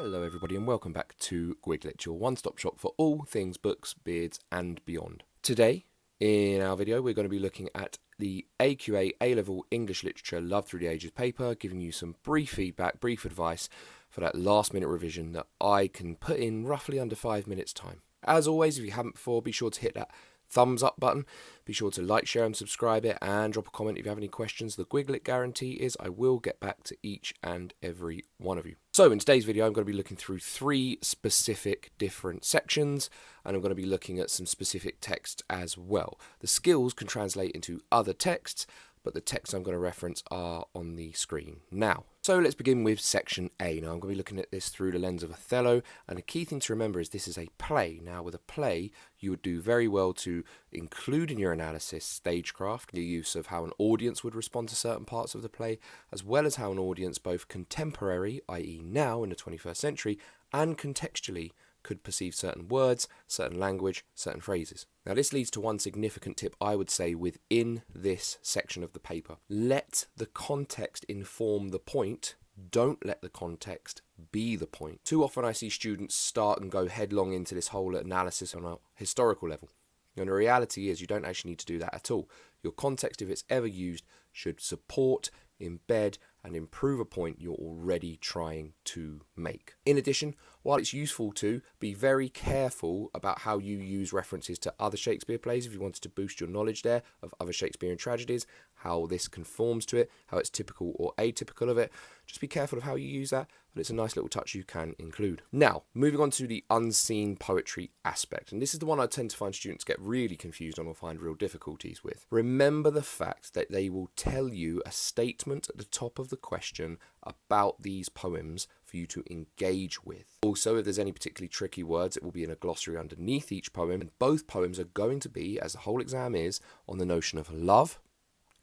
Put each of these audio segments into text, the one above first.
Hello everybody and welcome back to GuigLit, your one-stop shop for all things books, beards and beyond. Today in our video we're going to be looking at the AQA A-Level English Literature Love Through the Ages paper, giving you some brief feedback, brief advice for that last minute revision that I can put in roughly under 5 minutes time. As always, if you haven't before, be sure to hit that thumbs up button, be sure to like, share and subscribe it, and drop a comment if you have any questions. The GuigLit guarantee is I will get back to each and every one of you. So in today's video I'm going to be looking through 3 specific different sections, and I'm going to be looking at some specific text as well. The skills can translate into other texts, but the texts I'm going to reference are on the screen now. So let's begin with section A. Now I'm going to be looking at this through the lens of Othello, and a key thing to remember is this is a play. Now with a play you would do very well to include in your analysis stagecraft, the use of how an audience would respond to certain parts of the play, as well as how an audience both contemporary, i.e. now in the 21st century, and contextually could perceive certain words, certain language, certain phrases. Now this leads to one significant tip I would say within this section of the paper. Let the context inform the point. Don't let the context be the point. Too often I see students start and go headlong into this whole analysis on a historical level. And the reality is you don't actually need to do that at all. Your context, if it's ever used, should support, embed and improve a point you're already trying to make. In addition, while it's useful to be very careful about how you use references to other Shakespeare plays if you wanted to boost your knowledge there of other Shakespearean tragedies, how this conforms to it, how it's typical or atypical of it, just be careful of how you use that, but it's a nice little touch you can include. Now, moving on to the unseen poetry aspect, and this is the one I tend to find students get really confused on or find real difficulties with. Remember the fact that they will tell you a statement at the top of the question about these poems for you to engage with. Also, if there's any particularly tricky words, it will be in a glossary underneath each poem, and both poems are going to be, as the whole exam is, on the notion of love,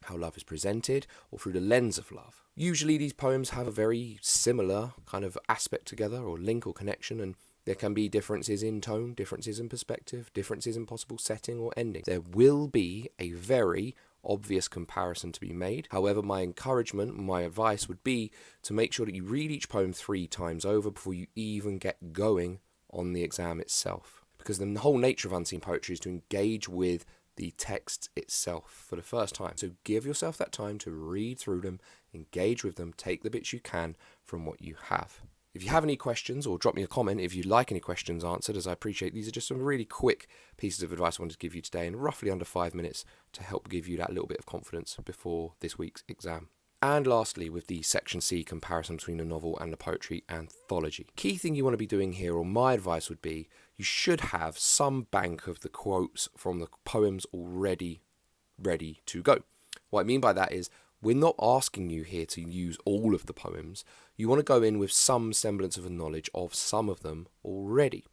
how love is presented, or through the lens of love. Usually these poems have a very similar kind of aspect together, or link or connection, and there can be differences in tone, differences in perspective, differences in possible setting or ending. There will be a very obvious comparison to be made. However, my encouragement, my advice would be to make sure that you read each poem 3 times over before you even get going on the exam itself. Because the whole nature of unseen poetry is to engage with the text itself for the first time. So give yourself that time to read through them, engage with them, take the bits you can from what you have. If you have any questions, or drop me a comment if you'd like any questions answered, as I appreciate these are just some really quick pieces of advice I wanted to give you today in roughly under 5 minutes to help give you that little bit of confidence before this week's exam. And lastly, with the section C comparison between the novel and the poetry anthology. Key thing you want to be doing here, or my advice would be, you should have some bank of the quotes from the poems already ready to go. What I mean by that is, we're not asking you here to use all of the poems. You want to go in with some semblance of a knowledge of some of them already.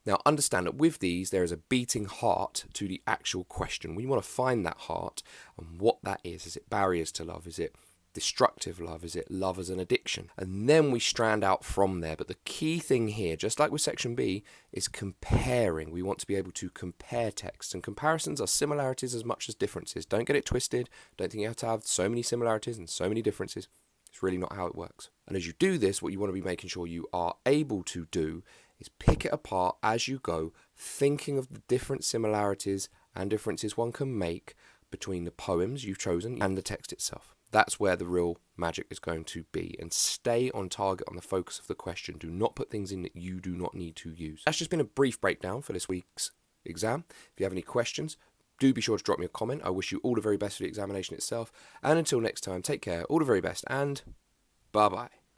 Now understand that with these there is a beating heart to the actual question. We want to find that heart and what that is. Is it barriers to love? Is it destructive love? Is it love as an addiction? And then we strand out from there. But the key thing here, just like with section B, is comparing. We want to be able to compare texts, and comparisons are similarities as much as differences. Don't get it twisted. Don't think you have to have so many similarities and so many differences. It's really not how it works. And as you do this, what you want to be making sure you are able to do is pick it apart as you go, thinking of the different similarities and differences one can make between the poems you've chosen and the text itself. That's where the real magic is going to be. And stay on target on the focus of the question. Do not put things in that you do not need to use. That's just been a brief breakdown for this week's exam. If you have any questions, do be sure to drop me a comment. I wish you all the very best for the examination itself. And until next time, take care, all the very best, and bye-bye.